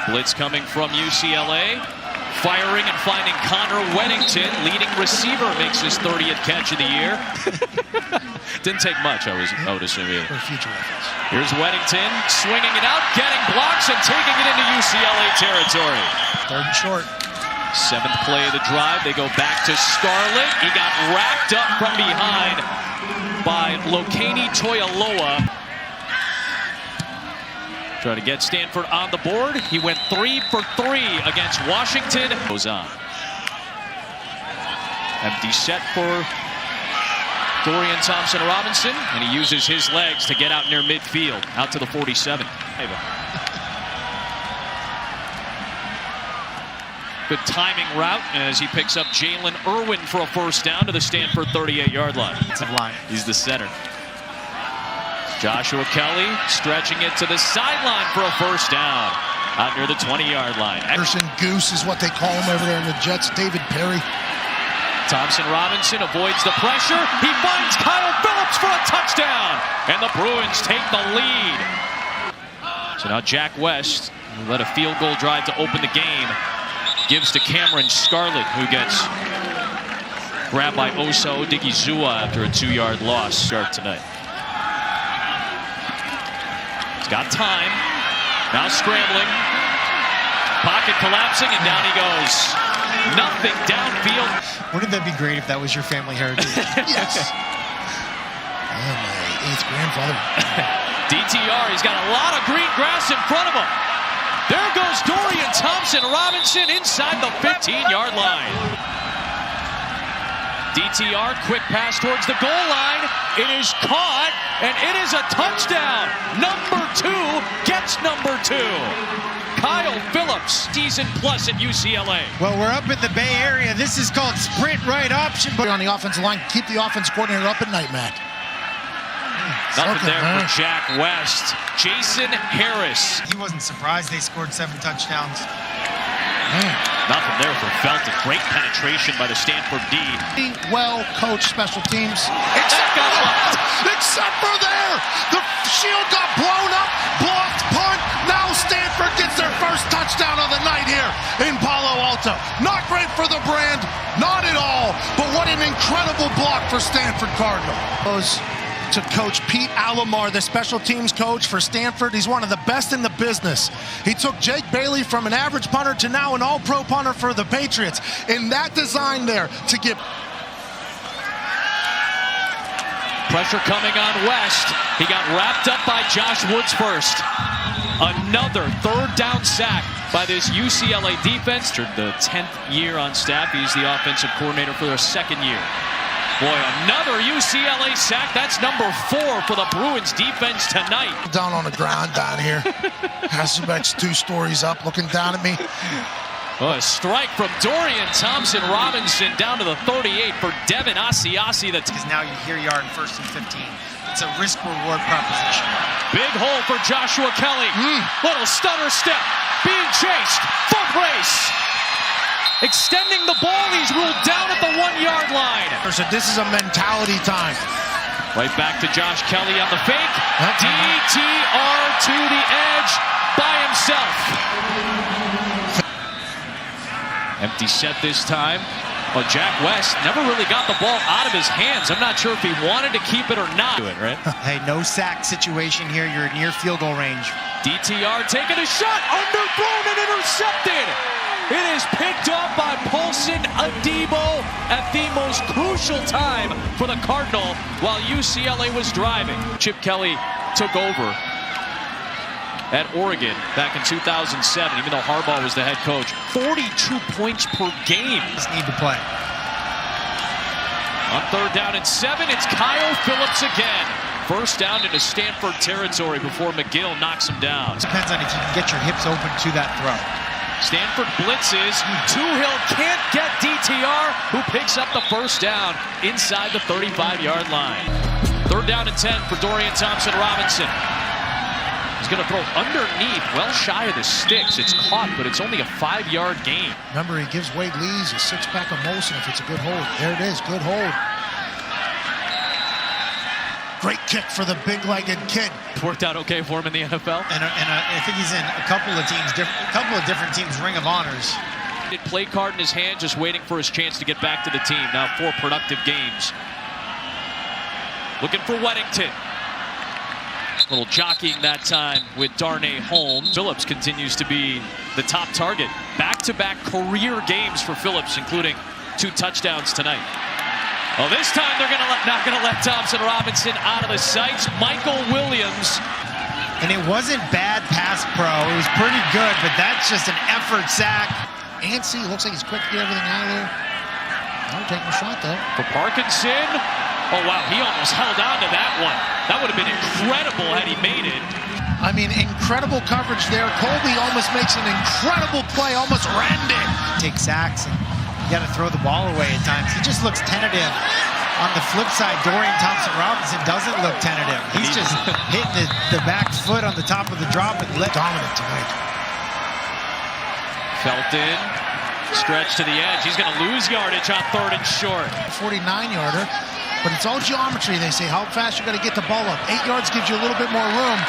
Blitz coming from UCLA. Firing and finding Connor Weddington, leading receiver, makes his 30th catch of the year. Didn't take much, I would assume. For future reference. Here's Weddington, swinging it out, getting blocks, and taking it into UCLA territory. Third and short. 7th play of the drive, they go back to Scarlett. He got racked up from behind by Lokani Toyaloa. Try to get Stanford on the board. He went 3 for 3 against Washington. Goes on. Empty set for Dorian Thompson-Robinson, and he uses his legs to get out near midfield, out to the 47. Good timing route as he picks up Jalen Irwin for a first down to the Stanford 38-yard line. He's the center. Joshua Kelly stretching it to the sideline for a first down out near the 20-yard line. Anderson Goose is what they call him over there in the Jets. David Perry. Thompson-Robinson avoids the pressure. He finds Kyle Phillips for a touchdown. And the Bruins take the lead. So now Jack West, who led a field goal drive to open the game, gives to Cameron Scarlett, who gets grabbed by Osa Odigizua after a 2-yard loss start tonight. He's got time. Now scrambling. Pocket collapsing, and down he goes. Nothing downfield. Wouldn't that be great if that was your family heritage? Yes. And my 8th grandfather. DTR, he's got a lot of green grass in front of him. There goes Dorian Thompson-Robinson inside the 15-yard line. DTR, quick pass towards the goal line. It is caught, and it is a touchdown. Number 2 gets number 2. Kyle Phillips, season plus at UCLA. Well, we're up in the Bay Area. This is called sprint right option. But on the offensive line, keep the offense coordinator up at night, Matt. Nothing there for Jack West. Jason Harris. He wasn't surprised they scored 7 touchdowns. Nothing there for Felton. Great penetration by the Stanford D. Well-coached special teams. Except for there! The shield got blown up, blocked punt. Now Stanford gets their first touchdown of the night here in Palo Alto. Not great for the brand, not at all, but what an incredible block for Stanford Cardinal. To Coach Pete Alomar, the special teams coach for Stanford. He's one of the best in the business. He took Jake Bailey from an average punter to now an all-pro punter for the Patriots. In that design there to get pressure coming on West. He got wrapped up by Josh Woods first. Another 3rd down sack by this UCLA defense. The 10th year on staff. He's the offensive coordinator for their 2nd year. Boy, another UCLA sack. That's number 4 for the Bruins defense tonight. Down on the ground down here. Hasselbeck's 2 stories up looking down at me. Oh, a strike from Dorian Thompson-Robinson down to the 38 for Devin Asiasi. Because now you hear you are in 1st and 15. It's a risk-reward proposition. Big hole for Joshua Kelly. Little stutter step. Being chased. Foot race. Extending the ball, he's ruled down at the 1-yard line. So this is a mentality time. Right back to Josh Kelly on the fake. DTR to the edge by himself. Empty set this time. Well, Jack West never really got the ball out of his hands. I'm not sure if he wanted to keep it or not. Right? Hey, no sack situation here. You're near field goal range. DTR taking a shot, underthrown and intercepted. It is picked up by Paulson Adebo at the most crucial time for the Cardinal while UCLA was driving. Chip Kelly took over at Oregon back in 2007, even though Harbaugh was the head coach. 42 points per game. Just need to play. On 3rd down and 7, it's Kyle Phillips again. First down into Stanford territory before McGill knocks him down. Depends on if you can get your hips open to that throw. Stanford blitzes. Toohill can't get DTR, who picks up the first down inside the 35-yard line. 3rd down and 10 for Dorian Thompson-Robinson. He's going to throw underneath, well shy of the sticks. It's caught, but it's only a 5-yard gain. Remember, he gives Wade Lees a 6-pack of Molson if it's a good hold. There it is, good hold. Great kick for the big-legged kid. Worked out okay for him in the NFL. And I think he's in a couple of different teams' Ring of Honors. Play card in his hand, just waiting for his chance to get back to the team. Now 4 productive games. Looking for Weddington. Little jockeying that time with Darnay Holmes. Phillips continues to be the top target. Back-to-back career games for Phillips, including 2 touchdowns tonight. Well, this time they're not going to let Thompson Robinson out of the sights. Michael Williams. And it wasn't bad pass pro. It was pretty good, but that's just an effort sack. Ansi looks like he's quick to get everything out of there. I'm taking a shot, though. For Parkinson. Oh, wow, he almost held on to that one. That would have been incredible had he made it. I mean, incredible coverage there. Colby almost makes an incredible play, almost ran it. Take sacks, and you got to throw the ball away at times. He just looks tentative. On the flip side, Dorian Thompson-Robinson doesn't look tentative. He's just hitting the back foot on the top of the drop and dominant tonight. Felton, stretch to the edge. He's going to lose yardage on 3rd and short. 49-yarder, but it's all geometry. They say how fast you got to get the ball up. 8 yards gives you a little bit more room.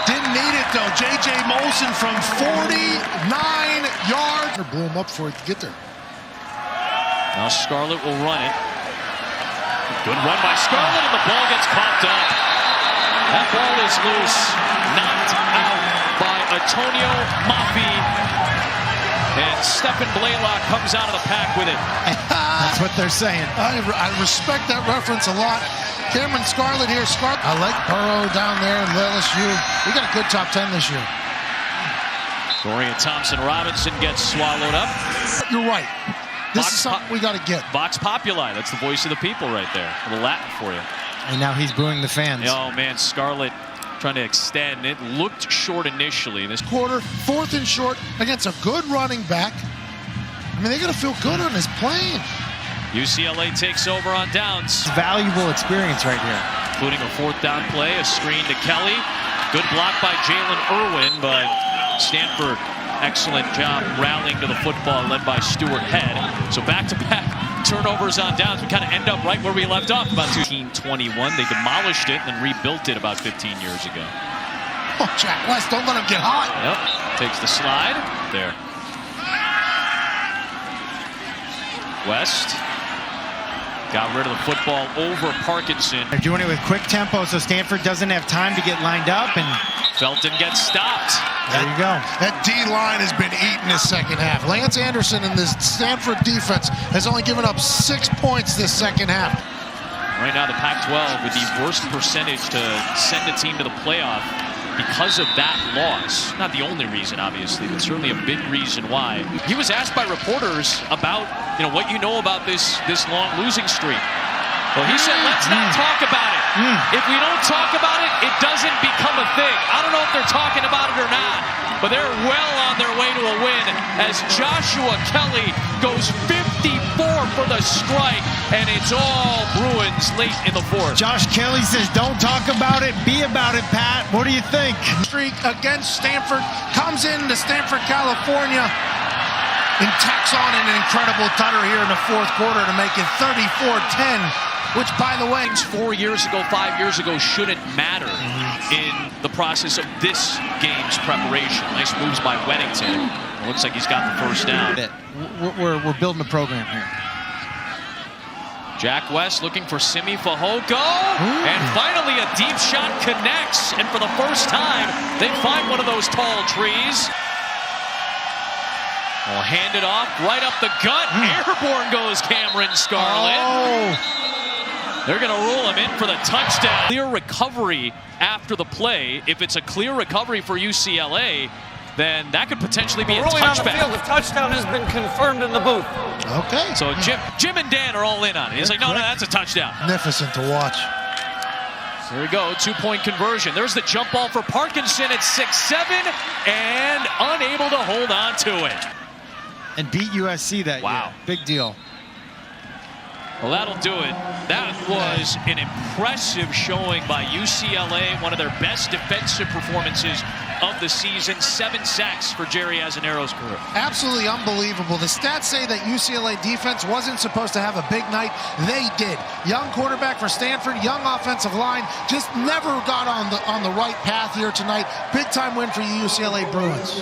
Didn't need it, though. J.J. Molson from 49 yards. Blew him up before he could get there. Now Scarlett will run it. Good run by Scarlett, and the ball gets popped up. That ball is loose. Knocked out by Antonio Mafi. And Stephen Blaylock comes out of the pack with it. That's what they're saying. I respect that reference a lot. Cameron Scarlett here. I like Burrow down there and LSU. We got a good top 10 this year. Dorian Thompson-Robinson gets swallowed up. You're right. This is something we got to get. Vox Populi. That's the voice of the people right there. A little Latin for you. And now he's booing the fans. Oh, man, Scarlett trying to extend. It looked short initially. This quarter, 4th and short against a good running back. I mean, they got to feel good on his plane. UCLA takes over on downs. Valuable experience right here. Including a 4th down play, a screen to Kelly. Good block by Jalen Irwin, but Stanford, excellent job rallying to the football, led by Stuart Head. So back-to-back turnovers on downs. We kind of end up right where we left off about 1921. They demolished it and then rebuilt it about 15 years ago. Oh, Jack West, don't let him get hot. Yep, takes the slide. There. West got rid of the football over Parkinson. They're doing it with quick tempo, so Stanford doesn't have time to get lined up, and Felton gets stopped. There you go. That D-line has been eating this second half. Lance Anderson and this Stanford defense has only given up 6 points this second half. Right now, the Pac-12 with the worst percentage to send a team to the playoff because of that loss. Not the only reason, obviously, but certainly a big reason why. He was asked by reporters about, what you know about this long losing streak. Well, he said, let's not talk about it. If we don't talk about it, it doesn't become a thing. I don't know if they're talking about it or not, but they're well on their way to a win as Joshua Kelly goes 54 for the strike, and it's all Bruins late in the 4th. Josh Kelly says, don't talk about it, be about it, Pat. What do you think? Streak against Stanford comes into Stanford, California, and tacks on an incredible tutter here in the 4th quarter to make it 34-10. Which, by the way, 4 years ago, 5 years ago, shouldn't matter in the process of this game's preparation. Nice moves by Weddington. It looks like he's got the 1st down. We're building a program here. Jack West looking for Simi Fehoko. And finally a deep shot connects. And for the first time, they find one of those tall trees. Well, hand it off right up the gut. Airborne goes Cameron Scarlett. They're going to rule him in for the touchdown. Clear recovery after the play. If it's a clear recovery for UCLA, then that could potentially be a touchback. The touchdown has been confirmed in the booth. Okay. So Jim and Dan are all in on it. He's like, no, that's a touchdown. Magnificent to watch. There we go, 2-point conversion. There's the jump ball for Parkinson at 6'7", and unable to hold on to it. And beat USC that year. Big deal. Well, that'll do it. That was an impressive showing by UCLA, one of their best defensive performances of the season. 7 sacks for Jerry Azzanero's career. Absolutely unbelievable. The stats say that UCLA defense wasn't supposed to have a big night. They did. Young quarterback for Stanford, young offensive line, just never got on the right path here tonight. Big time win for UCLA Bruins.